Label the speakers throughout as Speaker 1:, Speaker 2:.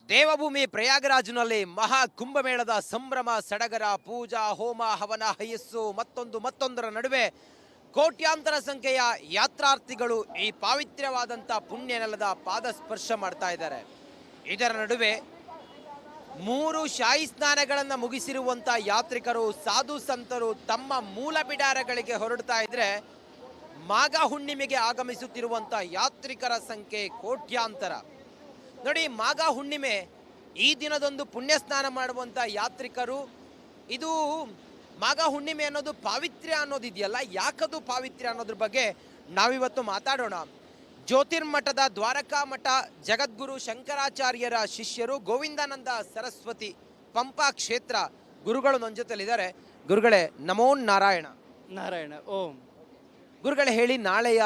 Speaker 1: ದೇವಭೂಮಿ ಪ್ರಯಾಗರಾಜ್ನಲ್ಲಿ ಮಹಾ ಕುಂಭಮೇಳದ ಸಂಭ್ರಮ ಸಡಗರ, ಪೂಜಾ ಹೋಮ ಹವನ ಹಯಸ್ಸು ಮತ್ತೊಂದರ ನಡುವೆ ಕೋಟ್ಯಾಂತರ ಸಂಖ್ಯೆಯ ಯಾತ್ರಾರ್ಥಿಗಳು ಈ ಪಾವಿತ್ರ್ಯವಾದಂಥ ಪುಣ್ಯ ನೆಲದ ಪಾದ ಸ್ಪರ್ಶ ಮಾಡ್ತಾ ಇದ್ದಾರೆ. ಇದರ ನಡುವೆ 3 ಶಾಹಿ ಸ್ನಾನಗಳನ್ನು ಮುಗಿಸಿರುವಂಥ ಯಾತ್ರಿಕರು, ಸಾಧು ಸಂತರು ತಮ್ಮ ಮೂಲ ಬಿಡಾರಗಳಿಗೆ ಹೊರಡ್ತಾ ಇದ್ರೆ ಮಾಘ ಹುಣ್ಣಿಮೆಗೆ ಆಗಮಿಸುತ್ತಿರುವಂಥ ಯಾತ್ರಿಕರ ಸಂಖ್ಯೆ ಕೋಟ್ಯಾಂತರ. ನೋಡಿ, ಮಾಘ ಹುಣ್ಣಿಮೆ ಈ ದಿನದೊಂದು ಪುಣ್ಯ ಸ್ನಾನ ಮಾಡುವಂಥ ಯಾತ್ರಿಕರು, ಇದು ಮಾಘ ಹುಣ್ಣಿಮೆ ಅನ್ನೋದು ಪಾವಿತ್ರ್ಯ ಅನ್ನೋದಿದೆಯಲ್ಲ, ಯಾಕದು ಪಾವಿತ್ರ್ಯ ಅನ್ನೋದ್ರ ಬಗ್ಗೆ ನಾವಿವತ್ತು ಮಾತಾಡೋಣ. ಜ್ಯೋತಿರ್ಮಠದ ದ್ವಾರಕಾ ಮಠ ಜಗದ್ಗುರು ಶಂಕರಾಚಾರ್ಯರ ಶಿಷ್ಯರು ಗೋವಿಂದಾನಂದ ಸರಸ್ವತಿ ಪಂಪಾ ಕ್ಷೇತ್ರ ಗುರುಗಳು ನನ್ನ ಜೊತೆಲಿದ್ದಾರೆ. ಗುರುಗಳೇ, ನಮೋ ನಾರಾಯಣ.
Speaker 2: ನಾರಾಯಣ. ಓಂ.
Speaker 1: ಗುರುಗಳೇ, ಹೇಳಿ, ನಾಳೆಯ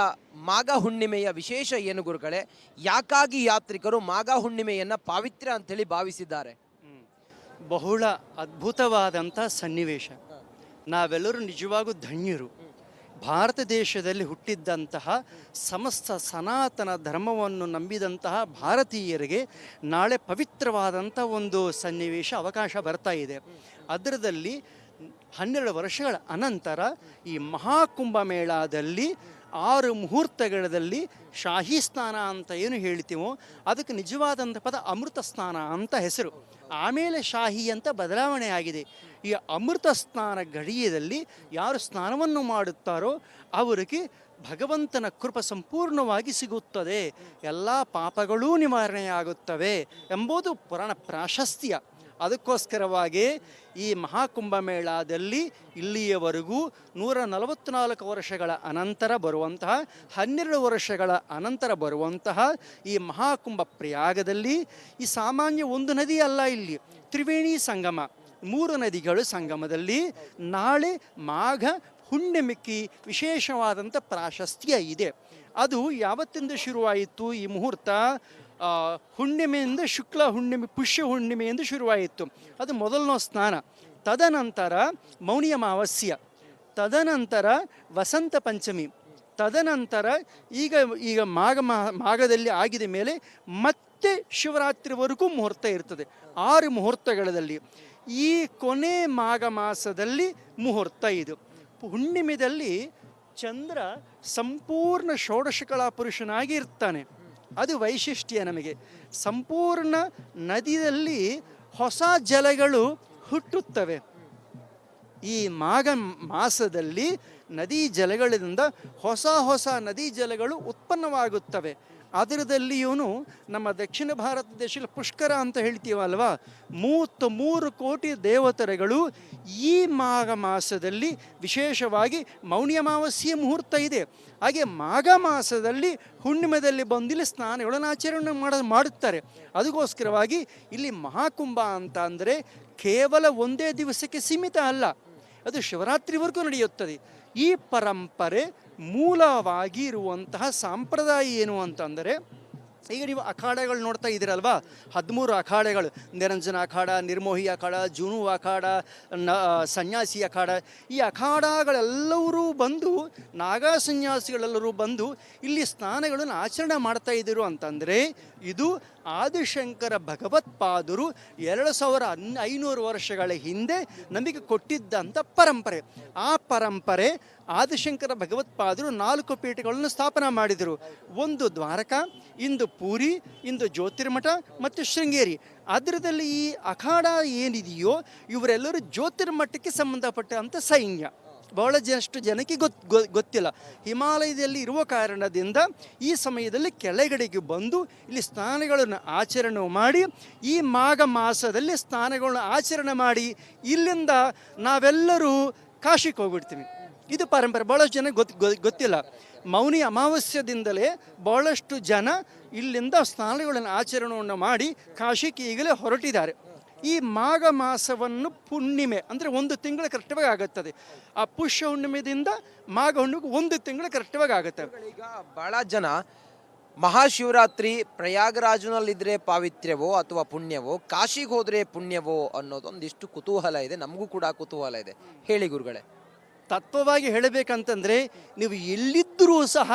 Speaker 1: ಮಾಘ ಹುಣ್ಣಿಮೆಯ ವಿಶೇಷ ಏನು ಗುರುಗಳೇ? ಯಾಕಾಗಿ ಯಾತ್ರಿಕರು ಮಾಘ ಹುಣ್ಣಿಮೆಯನ್ನು ಪಾವಿತ್ರ್ಯ ಅಂತೇಳಿ ಭಾವಿಸಿದ್ದಾರೆ?
Speaker 2: ಬಹಳ ಅದ್ಭುತವಾದಂಥ ಸನ್ನಿವೇಶ. ನಾವೆಲ್ಲರೂ ನಿಜವಾಗೂ ಧನ್ಯರು. ಭಾರತ ದೇಶದಲ್ಲಿ ಹುಟ್ಟಿದ್ದಂತಹ ಸಮಸ್ತ ಸನಾತನ ಧರ್ಮವನ್ನು ನಂಬಿದಂತಹ ಭಾರತೀಯರಿಗೆ ನಾಳೆ ಪವಿತ್ರವಾದಂಥ ಒಂದು ಸನ್ನಿವೇಶ ಅವಕಾಶ ಬರ್ತಾ ಇದೆ. ಅದರದಲ್ಲಿ 12 ವರ್ಷಗಳ ಅನಂತರ ಈ ಮಹಾಕುಂಭಮೇಳದಲ್ಲಿ 6 ಮುಹೂರ್ತಗಳಲ್ಲಿ ಶಾಹಿ ಸ್ನಾನ ಅಂತ ಏನು ಹೇಳ್ತೀವೋ ಅದಕ್ಕೆ ನಿಜವಾದಂಥ ಪದ ಅಮೃತ ಸ್ನಾನ ಅಂತ ಹೆಸರು. ಆಮೇಲೆ ಶಾಹಿ ಅಂತ ಬದಲಾವಣೆ ಆಗಿದೆ. ಈ ಅಮೃತ ಸ್ನಾನ ಗಡಿಯದಲ್ಲಿ ಯಾರು ಸ್ನಾನವನ್ನು ಮಾಡುತ್ತಾರೋ ಅವರಿಗೆ ಭಗವಂತನ ಕೃಪೆ ಸಂಪೂರ್ಣವಾಗಿ ಸಿಗುತ್ತದೆ, ಎಲ್ಲ ಪಾಪಗಳೂ ನಿವಾರಣೆಯಾಗುತ್ತವೆ ಎಂಬುದು ಪುರಾಣ ಪ್ರಾಶಸ್ತ್ಯ. ಅದಕ್ಕೋಸ್ಕರವಾಗಿ ಈ ಮಹಾಕುಂಭಮೇಳದಲ್ಲಿ ಇಲ್ಲಿಯವರೆಗೂ 144 ವರ್ಷಗಳ ಅನಂತರ ಬರುವಂತಹ 12 ವರ್ಷಗಳ ಅನಂತರ ಬರುವಂತಹ ಈ ಮಹಾಕುಂಭ ಪ್ರಯಾಗದಲ್ಲಿ ಈ ಸಾಮಾನ್ಯ ಒಂದು ನದಿ ಅಲ್ಲ, ಇಲ್ಲಿ ತ್ರಿವೇಣಿ ಸಂಗಮ, 3 ನದಿಗಳು ಸಂಗಮದಲ್ಲಿ ನಾಳೆ ಮಾಘ ಹುಣ್ಣಿಮೆಗೆ ವಿಶೇಷವಾದಂಥ ಪ್ರಾಶಸ್ತ್ಯ ಇದೆ. ಅದು ಯಾವತ್ತಿಂದ ಶುರುವಾಯಿತು ಈ ಮುಹೂರ್ತ? ಹುಣ್ಣಿಮೆಯಿಂದ ಶುಕ್ಲ ಹುಣ್ಣಿಮೆ, ಪುಷ್ಯ ಹುಣ್ಣಿಮೆಯಿಂದ ಶುರುವಾಯಿತು. ಅದು ಮೊದಲನೇ ಸ್ನಾನ. ತದನಂತರ ಮೌನಿ ಅಮಾವಾಸ್ಯ, ತದನಂತರ ವಸಂತ ಪಂಚಮಿ, ತದನಂತರ ಈಗ ಮಾಘದಲ್ಲಿ ಆಗಿದ ಮೇಲೆ ಮತ್ತೆ ಶಿವರಾತ್ರಿವರೆಗೂ ಮುಹೂರ್ತ ಇರ್ತದೆ. 6 ಮುಹೂರ್ತಗಳಲ್ಲಿ ಈ ಕೊನೆ ಮಾಘ ಮಾಸದಲ್ಲಿ ಮುಹೂರ್ತ ಇದು. ಹುಣ್ಣಿಮೆಯಲ್ಲಿ ಚಂದ್ರ ಸಂಪೂರ್ಣ ಷೋಡಶಕಲಾ ಪುರುಷನಾಗಿ ಇರ್ತಾನೆ. ಅದು ವೈಶಿಷ್ಟ್ಯ. ನಮಗೆ ಸಂಪೂರ್ಣ ನದಿಯಲ್ಲಿ ಹೊಸ ಜಲಗಳು ಹುಟ್ಟುತ್ತವೆ. ಈ ಮಾಘ ಮಾಸದಲ್ಲಿ ನದಿ ಜಲಗಳಿಂದ ಹೊಸ ನದಿ ಜಲಗಳು ಉತ್ಪನ್ನವಾಗುತ್ತವೆ. ಅದರದಲ್ಲಿಯೂ ನಮ್ಮ ದಕ್ಷಿಣ ಭಾರತ ದೇಶದಲ್ಲಿ ಪುಷ್ಕರ ಅಂತ ಹೇಳ್ತೀವಲ್ವಾ, 33 ಕೋಟಿ ದೇವತೆಗಳು ಈ ಮಾಘ ಮಾಸದಲ್ಲಿ ವಿಶೇಷವಾಗಿ ಮೌನಿ ಅಮಾವಾಸ್ಯೆ ಮುಹೂರ್ತ ಇದೆ. ಹಾಗೆ ಮಾಘ ಮಾಸದಲ್ಲಿ ಹುಣ್ಣಿಮೆದಲ್ಲಿ ಬಂದಿಲ್ಲಿ ಸ್ನಾನಗಳನ್ನು ಆಚರಣೆ ಮಾಡುತ್ತಾರೆ. ಅದಕ್ಕೋಸ್ಕರವಾಗಿ ಇಲ್ಲಿ ಮಹಾಕುಂಭ ಅಂತ ಅಂದರೆ ಕೇವಲ ಒಂದೇ ದಿವಸಕ್ಕೆ ಸೀಮಿತ ಅಲ್ಲ, ಅದು ಶಿವರಾತ್ರಿವರೆಗೂ ನಡೆಯುತ್ತದೆ. ಈ ಪರಂಪರೆ ಮೂಲವಾಗಿ ಇರುವಂತಹ ಸಂಪ್ರದಾಯ ಏನು ಅಂತಂದರೆ, ಈಗ ನೀವು ಅಖಾಡಗಳು ನೋಡ್ತಾ ಇದ್ದೀರಲ್ವಾ, 13 ಅಖಾಡೆಗಳು, ನಿರಂಜನ ಅಖಾಡ, ನಿರ್ಮೋಹಿ ಅಖಾಡ, ಜೂನು ಅಖಾಡ, ಸನ್ಯಾಸಿ ಅಖಾಡ. ಈ ಅಖಾಡಗಳೆಲ್ಲರೂ ಬಂದು, ನಾಗಾ ಸನ್ಯಾಸಿಗಳೆಲ್ಲರೂ ಬಂದು ಇಲ್ಲಿ ಸ್ನಾನಗಳನ್ನು ಆಚರಣೆ ಮಾಡ್ತಾ ಇದ್ದರು ಅಂತಂದರೆ ಇದು ಆದಿಶಂಕರ ಭಗವತ್ಪಾದರು 2500 ವರ್ಷಗಳ ಹಿಂದೆ ನಮಗೆ ಕೊಟ್ಟಿದ್ದಂಥ ಪರಂಪರೆ. ಆ ಪರಂಪರೆ ಆದಿಶಂಕರ ಭಗವತ್ಪಾದರು 4 ಪೀಠಗಳನ್ನು ಸ್ಥಾಪನೆ ಮಾಡಿದರು. ಒಂದು ದ್ವಾರಕಾ, ಇಂದು ಪೂರಿ, ಇಂದು ಜ್ಯೋತಿರ್ಮಠ ಮತ್ತು ಶೃಂಗೇರಿ. ಅದರದಲ್ಲಿ ಈ ಅಖಾಡ ಏನಿದೆಯೋ ಇವರೆಲ್ಲರೂ ಜ್ಯೋತಿರ್ಮಠಕ್ಕೆ ಸಂಬಂಧಪಟ್ಟಂಥ ಸೈನ್ಯ. ಬಹಳಷ್ಟು ಜನಕ್ಕೆ ಗೊತ್ತಿಲ್ಲ. ಹಿಮಾಲಯದಲ್ಲಿ ಇರುವ ಕಾರಣದಿಂದ ಈ ಸಮಯದಲ್ಲಿ ಕೆಳಗಡೆಗೆ ಬಂದು ಇಲ್ಲಿ ಸ್ನಾನಗಳನ್ನು ಆಚರಣೆ ಮಾಡಿ, ಈ ಮಾಘ ಮಾಸದಲ್ಲಿ ಸ್ನಾನಗಳನ್ನು ಆಚರಣೆ ಮಾಡಿ ಇಲ್ಲಿಂದ ನಾವೆಲ್ಲರೂ ಕಾಶಿಗೆ ಹೋಗ್ಬಿಡ್ತೀವಿ. ಇದು ಪರಂಪರೆ. ಭಾಳಷ್ಟು ಜನ ಗೊತ್ತಿಲ್ಲ. ಮೌನಿ ಅಮಾವಾಸ್ಯದಿಂದಲೇ ಭಾಳಷ್ಟು ಜನ ಇಲ್ಲಿಂದ ಸ್ನಾನಗಳನ್ನು ಆಚರಣೆಯನ್ನು ಮಾಡಿ ಕಾಶಿಗೆ ಈಗಲೇ ಹೊರಟಿದ್ದಾರೆ. ಈ ಮಾಘ ಮಾಸವನ್ನು ಹುಣ್ಣಿಮೆ ಅಂದರೆ 1 ತಿಂಗಳು ಕರೆಕ್ಟವಾಗಿ ಆಗುತ್ತದೆ. ಆ ಪುಷ್ಯ ಹುಣ್ಣಿಮೆಯಿಂದ ಮಾಘ ಹುಣ್ಣಿಮೆಗೆ 1 ತಿಂಗಳು ಕರೆಕ್ಟವಾಗಿ ಆಗುತ್ತೆ.
Speaker 1: ಈಗ ಭಾಳ ಜನ ಮಹಾಶಿವರಾತ್ರಿ ಪ್ರಯಾಗರಾಜ್ನಲ್ಲಿದ್ದರೆ ಪಾವಿತ್ರ್ಯವೋ ಅಥವಾ ಪುಣ್ಯವೋ, ಕಾಶಿಗೆ ಹೋದರೆ ಪುಣ್ಯವೋ ಅನ್ನೋದು ಒಂದಿಷ್ಟು ಕುತೂಹಲ ಇದೆ. ನಮಗೂ ಕೂಡ ಕುತೂಹಲ ಇದೆ. ಹೇಳಿ ಗುರುಗಳೇ.
Speaker 2: ತತ್ವವಾಗಿ ಹೇಳಬೇಕಂತಂದರೆ ನೀವು ಎಲ್ಲಿದ್ದರೂ ಸಹ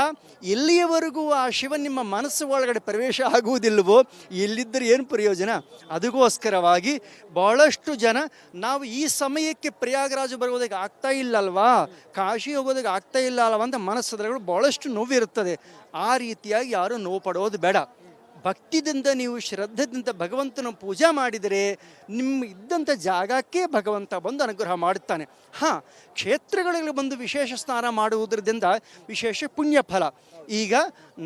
Speaker 2: ಎಲ್ಲಿಯವರೆಗೂ ಆ ಶಿವ ನಿಮ್ಮ ಮನಸ್ಸು ಒಳಗಡೆ ಪ್ರವೇಶ ಆಗುವುದಿಲ್ಲವೋ ಎಲ್ಲಿದ್ದರೆ ಏನು ಪ್ರಯೋಜನ. ಅದಕ್ಕೋಸ್ಕರವಾಗಿ ಬಹಳಷ್ಟು ಜನ ನಾವು ಈ ಸಮಯಕ್ಕೆ ಪ್ರಯಾಗರಾಜ ಬರುವುದಕ್ಕೆ ಆಗ್ತಾ ಇಲ್ಲಲ್ವಾ, ಕಾಶಿ ಹೋಗೋದಕ್ಕೆ ಆಗ್ತಾ ಇಲ್ಲ ಅಲ್ವಾ ಅಂತ ಮನಸ್ಸದ್ರಗಳು ಬಹಳಷ್ಟು ನೋವಿರುತ್ತದೆ. ಆ ರೀತಿಯಾಗಿ ಯಾರೂ ನೋವು ಪಡೋದು ಬೇಡ. ಭಕ್ತಿದಿಂದ ನೀವು ಶ್ರದ್ಧೆಯಿಂದ ಭಗವಂತನ ಪೂಜೆ ಮಾಡಿದರೆ ನಿಮ್ಮ ಇದ್ದಂಥ ಜಾಗಕ್ಕೆ ಭಗವಂತ ಬಂದು ಅನುಗ್ರಹ ಮಾಡುತ್ತಾನೆ. ಕ್ಷೇತ್ರಗಳಲ್ಲಿ ಬಂದು ವಿಶೇಷ ಸ್ನಾನ ಮಾಡುವುದರಿಂದ ವಿಶೇಷ ಪುಣ್ಯ ಫಲ. ಈಗ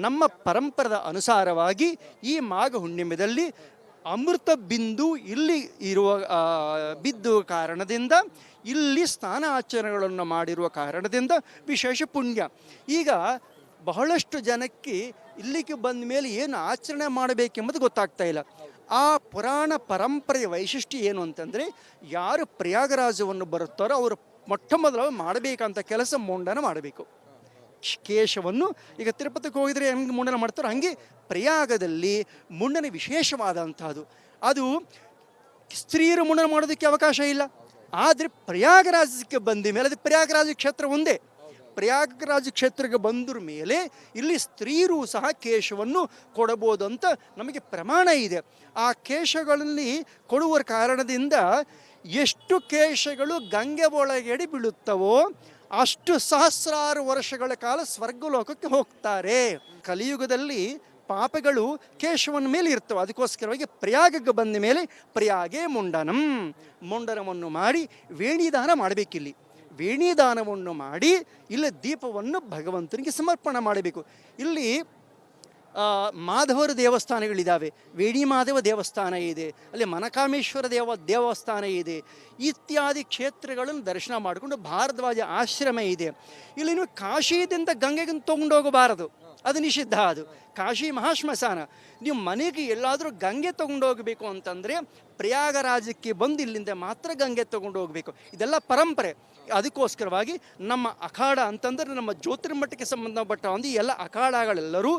Speaker 2: ನಮ್ಮ ಪರಂಪರದ ಅನುಸಾರವಾಗಿ ಈ ಮಾಘ ಹುಣ್ಣಿಮೆಯಲ್ಲಿ ಅಮೃತ ಬಿಂದು ಇಲ್ಲಿ ಇರುವ ಬಿದ್ದು ಕಾರಣದಿಂದ ಇಲ್ಲಿ ಸ್ನಾನ ಆಚರಣೆಗಳನ್ನು ಮಾಡಿರುವ ಕಾರಣದಿಂದ ವಿಶೇಷ ಪುಣ್ಯ. ಈಗ ಬಹಳಷ್ಟು ಜನಕ್ಕೆ ಇಲ್ಲಿಗೆ ಬಂದ ಮೇಲೆ ಏನು ಆಚರಣೆ ಮಾಡಬೇಕೆಂಬುದು ಗೊತ್ತಾಗ್ತಾ ಇಲ್ಲ. ಆ ಪುರಾಣ ಪರಂಪರೆಯ ವೈಶಿಷ್ಟ್ಯ ಏನು ಅಂತಂದರೆ, ಯಾರು ಪ್ರಯಾಗರಾಜವನ್ನು ಬರುತ್ತಾರೋ ಅವರು ಮೊಟ್ಟ ಮೊದಲು ಮಾಡಬೇಕಂತ ಕೆಲಸ ಮುಂಡನ ಮಾಡಬೇಕು. ಕೇಶವನ್ನು ಈಗ ತಿರುಪತಿಗೆ ಹೋಗಿದ್ರೆ ಹೆಂಗೆ ಮುಂಡನ ಮಾಡ್ತಾರೋ ಹಾಗೆ ಪ್ರಯಾಗದಲ್ಲಿ ಮುಂಡನ ವಿಶೇಷವಾದಂಥದ್ದು. ಅದು ಸ್ತ್ರೀಯರು ಮುಂಡನ ಮಾಡೋದಕ್ಕೆ ಅವಕಾಶ ಇಲ್ಲ. ಆದರೆ ಪ್ರಯಾಗರಾಜಕ್ಕೆ ಬಂದ ಮೇಲೆ ಅದು ಪ್ರಯಾಗರಾಜ ಕ್ಷೇತ್ರ ಒಂದೇ. ಪ್ರಯಾಗರಾಜ ಕ್ಷೇತ್ರಕ್ಕೆ ಬಂದ್ರ ಮೇಲೆ ಇಲ್ಲಿ ಸ್ತ್ರೀಯರು ಸಹ ಕೇಶವನ್ನು ಕೊಡಬಹುದು ಅಂತ ನಮಗೆ ಪ್ರಮಾಣ ಇದೆ. ಆ ಕೇಶಗಳಲ್ಲಿ ಕೊಡುವ ಕಾರಣದಿಂದ ಎಷ್ಟು ಕೇಶಗಳು ಗಂಗೆ ಒಳಗಡೆ ಬೀಳುತ್ತವೋ ಅಷ್ಟು ಸಹಸ್ರಾರು ವರ್ಷಗಳ ಕಾಲ ಸ್ವರ್ಗಲೋಕಕ್ಕೆ ಹೋಗ್ತಾರೆ. ಕಲಿಯುಗದಲ್ಲಿ ಪಾಪಗಳು ಕೇಶವನ ಮೇಲೆ ಇರ್ತವೆ. ಅದಕ್ಕೋಸ್ಕರವಾಗಿ ಪ್ರಯಾಗಕ್ಕೆ ಬಂದ ಮೇಲೆ ಪ್ರಯಾಗೇ ಮುಂಡನವನ್ನು ಮಾಡಿ ವೇಣಿದಾನ ಮಾಡಬೇಕಿಲ್ಲಿ. ವೇಣಿದಾನವನ್ನು ಮಾಡಿ ಇಲ್ಲಿ ದೀಪವನ್ನು ಭಗವಂತನಿಗೆ ಸಮರ್ಪಣೆ ಮಾಡಬೇಕು. ಇಲ್ಲಿ ಮಾಧವರ ದೇವಸ್ಥಾನಗಳಿದ್ದಾವೆ. ವೇಣಿ ಮಾಧವ ದೇವಸ್ಥಾನ ಇದೆ, ಅಲ್ಲಿ ಮನಕಾಮೇಶ್ವರ ದೇವಸ್ಥಾನ ಇದೆ, ಇತ್ಯಾದಿ ಕ್ಷೇತ್ರಗಳನ್ನು ದರ್ಶನ ಮಾಡಿಕೊಂಡು ಭಾರದ್ವಾಜ ಆಶ್ರಮ ಇದೆ. ಇಲ್ಲಿ ನೀವು ಕಾಶಿದಿಂದ ಗಂಗೆಗೆ ತೊಗೊಂಡೋಗಬಾರದು, ಅದು ನಿಷಿದ್ಧ. ಅದು ಕಾಶಿ ಮಹಾಶ್ಮಶಾನ. ನೀವು ಮನೆಗೆ ಎಲ್ಲಾದರೂ ಗಂಗೆ ತೊಗೊಂಡೋಗಬೇಕು ಅಂತಂದರೆ ಪ್ರಯಾಗರಾಜಕ್ಕೆ ಬಂದು ಇಲ್ಲಿಂದ ಮಾತ್ರ ಗಂಗೆ ತೊಗೊಂಡು ಹೋಗಬೇಕು. ಇದೆಲ್ಲ ಪರಂಪರೆ. ಅದಕ್ಕೋಸ್ಕರವಾಗಿ ನಮ್ಮ ಅಖಾಡ ಅಂತಂದರೆ ನಮ್ಮ ಜ್ಯೋತಿರ್ಮಠಕ್ಕೆ ಸಂಬಂಧಪಟ್ಟ ಒಂದು ಎಲ್ಲ ಅಖಾಡಗಳೆಲ್ಲರೂ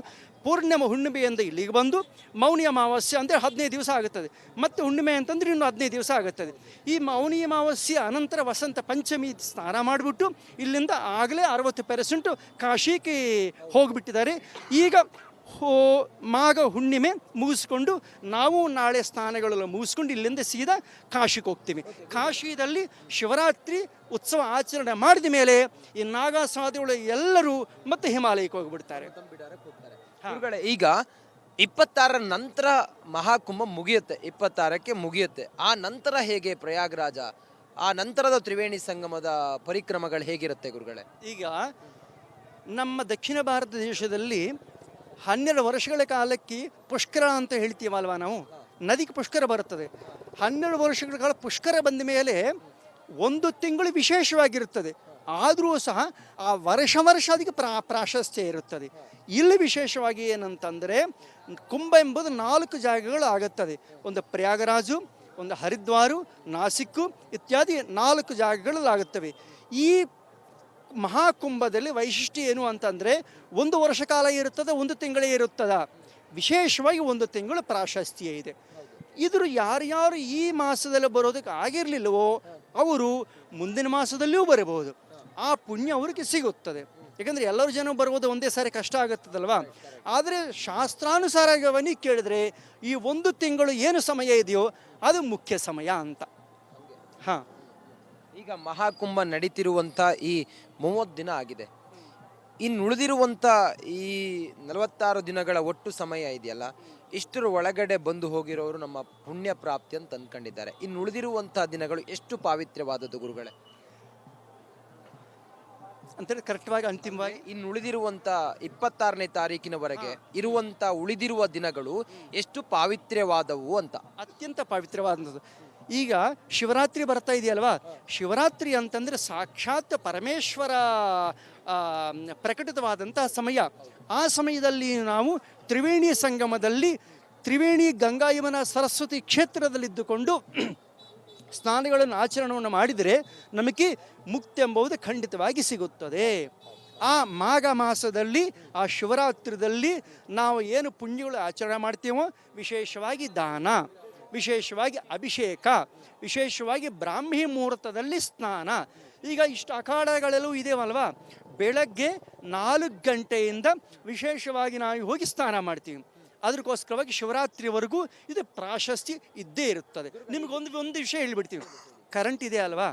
Speaker 2: ಪೂರ್ಣಿಮ ಹುಣ್ಣಿಮೆಯಿಂದ ಇಲ್ಲಿಗೆ ಬಂದು ಮೌನಿ ಅಮಾವಾಸ್ಯೆ ಅಂದರೆ 15 ದಿವಸ ಆಗುತ್ತದೆ, ಮತ್ತು ಹುಣ್ಣಿಮೆ ಅಂತಂದರೆ ಇನ್ನು 15 ದಿವಸ ಆಗುತ್ತದೆ. ಈ ಮೌನಿ ಅಮಾವಾಸ್ಯೆ ಅನಂತರ ವಸಂತ ಪಂಚಮಿ ಸ್ನಾನ ಮಾಡಿಬಿಟ್ಟು ಇಲ್ಲಿಂದ ಆಗಲೇ 60% ಕಾಶಿಗೆ ಹೋಗಿಬಿಟ್ಟಿದ್ದಾರೆ. ಈಗ ಮಾಘ ಹುಣ್ಣಿಮೆ ಮುಗಿಸ್ಕೊಂಡು ನಾವು ನಾಳೆ ಸ್ನಾನಗಳೆಲ್ಲ ಮುಗಿಸ್ಕೊಂಡು ಇಲ್ಲಿಂದ ಸೀದಾ ಕಾಶಿಗೆ ಹೋಗ್ತೀವಿ. ಕಾಶಿಯಲ್ಲಿ ಶಿವರಾತ್ರಿ ಉತ್ಸವ ಆಚರಣೆ ಮಾಡಿದ ಮೇಲೆ ಈ ನಾಗಾಸಾದಿಗಳು ಎಲ್ಲರೂ ಮತ್ತೆ ಹಿಮಾಲಯಕ್ಕೆ ಹೋಗಿಬಿಡ್ತಾರೆ.
Speaker 1: ಈಗ 26ರ ನಂತರ ಮಹಾಕುಂಭ ಮುಗಿಯುತ್ತೆ, 26ಕ್ಕೆ ಮುಗಿಯುತ್ತೆ. ಆ ನಂತರ ಹೇಗೆ ಪ್ರಯಾಗರಾಜ, ಆ ನಂತರದ ತ್ರಿವೇಣಿ ಸಂಗಮದ ಪರಿಕ್ರಮಗಳು ಹೇಗಿರುತ್ತೆ ಗುರುಗಳೇ?
Speaker 2: ಈಗ ನಮ್ಮ ದಕ್ಷಿಣ ಭಾರತ ದೇಶದಲ್ಲಿ 12 ವರ್ಷಗಳ ಕಾಲಕ್ಕೆ ಪುಷ್ಕರ ಅಂತ ಹೇಳ್ತೀವಲ್ವ ನಾವು, ನದಿಗೆ ಪುಷ್ಕರ ಬರುತ್ತದೆ. 12 ವರ್ಷಗಳ ಕಾಲ ಪುಷ್ಕರ ಬಂದ ಮೇಲೆ 1 ತಿಂಗಳು ವಿಶೇಷವಾಗಿರುತ್ತದೆ. ಆದರೂ ಸಹ ಆ ವರ್ಷ ಅದಕ್ಕೆ ಪ್ರಾಶಸ್ತ್ಯ ಇರುತ್ತದೆ. ಇಲ್ಲಿ ವಿಶೇಷವಾಗಿ ಏನಂತಂದರೆ ಕುಂಭ ಎಂಬುದು 4 ಜಾಗಗಳು ಆಗುತ್ತದೆ. ಒಂದು ಪ್ರಯಾಗರಾಜು, ಒಂದು ಹರಿದ್ವಾರು, ನಾಸಿಕ್ಕು ಇತ್ಯಾದಿ 4 ಜಾಗಗಳಾಗುತ್ತವೆ. ಈ ಮಹಾಕುಂಭದಲ್ಲಿ ವೈಶಿಷ್ಟ್ಯ ಏನು ಅಂತಂದರೆ 1 ವರ್ಷ ಕಾಲ ಇರುತ್ತದೆ, 1 ತಿಂಗಳೇ ಇರುತ್ತದೆ. ವಿಶೇಷವಾಗಿ 1 ತಿಂಗಳು ಪ್ರಾಶಸ್ತ್ಯ ಇದೆ. ಇದ್ರ ಯಾರ್ಯಾರು ಈ ಮಾಸದಲ್ಲಿ ಬರೋದಕ್ಕೆ ಆಗಿರಲಿಲ್ಲವೋ ಅವರು ಮುಂದಿನ ಮಾಸದಲ್ಲಿಯೂ ಬರಬಹುದು. ಆ ಪುಣ್ಯ ಅವರಿಗೆ ಸಿಗುತ್ತದೆ. ಯಾಕಂದರೆ ಎಲ್ಲರೂ ಜನ ಬರುವುದು ಒಂದೇ ಸಾರಿ ಕಷ್ಟ ಆಗುತ್ತದಲ್ವ. ಆದರೆ ಶಾಸ್ತ್ರಾನುಸಾರವಾಗಿ ಕೇಳಿದ್ರೆ ಈ 1 ತಿಂಗಳು ಏನು ಸಮಯ ಇದೆಯೋ ಅದು ಮುಖ್ಯ ಸಮಯ ಅಂತ.
Speaker 1: ಈಗ ಮಹಾಕುಂಭ ನಡೀತಿರುವಂಥ ಈ 30 ದಿನ ಆಗಿದೆ. ಇನ್ನು ಉಳಿದಿರುವಂಥ ಈ 46 ದಿನಗಳ ಒಟ್ಟು ಸಮಯ ಇದೆಯಲ್ಲ, ಇಷ್ಟರ ಒಳಗಡೆ ಬಂದು ಹೋಗಿರೋರು ನಮ್ಮ ಪುಣ್ಯ ಪ್ರಾಪ್ತಿ ಅಂತ ಅಂದ್ಕೊಂಡಿದ್ದಾರೆ. ಇನ್ನು ಉಳಿದಿರುವಂಥ ದಿನಗಳು ಎಷ್ಟು ಪಾವಿತ್ರ್ಯವಾದದ್ದು ಗುರುಗಳೇ
Speaker 2: ಅಂತೇಳಿ ಕರೆಕ್ಟ್ವಾಗಿ ಅಂತಿಮವಾಗಿ
Speaker 1: ಇನ್ನು ಉಳಿದಿರುವಂಥ 26ನೇ ತಾರೀಕಿನವರೆಗೆ ಇರುವಂಥ ಉಳಿದಿರುವ ದಿನಗಳು ಎಷ್ಟು ಪಾವಿತ್ರ್ಯವಾದವು ಅಂತ?
Speaker 2: ಅತ್ಯಂತ ಪವಿತ್ರವಾದದ್ದು. ಈಗ ಶಿವರಾತ್ರಿ ಬರ್ತಾ ಇದೆಯಲ್ವಾ, ಶಿವರಾತ್ರಿ ಅಂತಂದರೆ ಸಾಕ್ಷಾತ್ ಪರಮೇಶ್ವರ ಪ್ರಕಟಿತವಾದಂತಹ ಸಮಯ. ಆ ಸಮಯದಲ್ಲಿ ನಾವು ತ್ರಿವೇಣಿ ಸಂಗಮದಲ್ಲಿ ತ್ರಿವೇಣಿ ಗಂಗಾ ಯಮುನಾ ಸರಸ್ವತಿ ಕ್ಷೇತ್ರದಲ್ಲಿದ್ದುಕೊಂಡು ಸ್ನಾನಗಳನ್ನು ಆಚರಣೆಯನ್ನು ಮಾಡಿದರೆ ನಮಗೆ ಮುಕ್ತಿ ಎಂಬುದು ಖಂಡಿತವಾಗಿ ಸಿಗುತ್ತದೆ. ಆ ಮಾಘ ಮಾಸದಲ್ಲಿ ಆ ಶಿವರಾತ್ರಿದಲ್ಲಿ ನಾವು ಏನು ಪುಣ್ಯಗಳು ಆಚರಣೆ ಮಾಡ್ತೀವೋ, ವಿಶೇಷವಾಗಿ ದಾನ, ವಿಶೇಷವಾಗಿ ಅಭಿಷೇಕ, ವಿಶೇಷವಾಗಿ ಬ್ರಾಹ್ಮಿ ಮುಹೂರ್ತದಲ್ಲಿ ಸ್ನಾನ. ಈಗ ಇಷ್ಟು ಅಖಾಡಗಳೆಲ್ಲವೂ ಇದೆಯಲ್ವಾ, ಬೆಳಗ್ಗೆ 4 ಗಂಟೆಯಿಂದ ವಿಶೇಷವಾಗಿ ನಾವು ಹೋಗಿ ಸ್ನಾನ ಮಾಡ್ತೀವಿ. ಅದಕ್ಕೋಸ್ಕರವಾಗಿ ಶಿವರಾತ್ರಿವರೆಗೂ ಇದು ಪ್ರಾಶಸ್ತ್ಯ ಇದ್ದೇ ಇರುತ್ತದೆ. ನಿಮಗೊಂದು ವಿಷಯ ಹೇಳ್ಬಿಡ್ತೀವಿ, ಕರೆಂಟ್ ಇದೆ ಅಲ್ವಾ,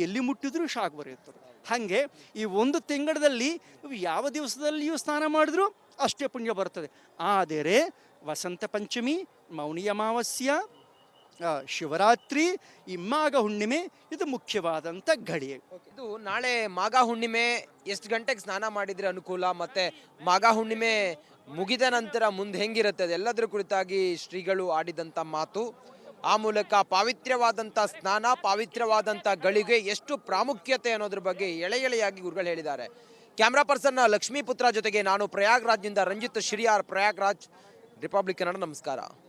Speaker 2: ಎಲ್ಲಿ ಮುಟ್ಟಿದ್ರೂ ಶಾಕ್ ಬರೆಯುತ್ತದೆ. ಹಾಗೆ ಈ 1 ತಿಂಗಳಲ್ಲಿ ನೀವು ಯಾವ ದಿವಸದಲ್ಲಿಯೂ ಸ್ನಾನ ಮಾಡಿದ್ರೂ ಅಷ್ಟೇ ಪುಣ್ಯ ಬರ್ತದೆ. ಆದರೆ ವಸಂತ ಪಂಚಮಿ, ಮೌನಿ ಅಮಾವಾಸ್ಯ, ಶಿವರಾತ್ರಿ, ಈ ಮಾಘ ಹುಣ್ಣಿಮೆ ಇದು ಮುಖ್ಯವಾದಂಥ ಘಳಿಗೆ.
Speaker 1: ಇದು ನಾಳೆ ಮಾಘ ಹುಣ್ಣಿಮೆ ಎಷ್ಟು ಗಂಟೆಗೆ ಸ್ನಾನ ಮಾಡಿದ್ರೆ ಅನುಕೂಲ, ಮತ್ತೆ ಮಾಘ ಹುಣ್ಣಿಮೆ ಮುಗಿದ ನಂತರ ಮುಂದೆ ಹೆಂಗಿರುತ್ತೆ ಅದೆಲ್ಲದರ ಕುರಿತಾಗಿ ಶ್ರೀಗಳು ಆಡಿದಂಥ ಮಾತು, ಆ ಮೂಲಕ ಪಾವಿತ್ರ್ಯವಾದಂಥ ಸ್ನಾನ, ಪಾವಿತ್ರ್ಯವಾದಂಥ ಗಳಿಗೆ ಎಷ್ಟು ಪ್ರಾಮುಖ್ಯತೆ ಅನ್ನೋದ್ರ ಬಗ್ಗೆ ಎಳೆಯಾಗಿ ಗುರುಗಳು ಹೇಳಿದ್ದಾರೆ. ಕ್ಯಾಮ್ರಾ ಪರ್ಸನ್ ಲಕ್ಷ್ಮೀಪುತ್ರ ಜೊತೆಗೆ ನಾನು ಪ್ರಯಾಗ್ರಾಜ್ನಿಂದ ರಂಜಿತ್ ಶಿರಿಯಾರ್, ಪ್ರಯಾಗ್ರಾಜ್, ರಿಪಬ್ಲಿಕ್ ಕನ್ನಡ. ನಮಸ್ಕಾರ.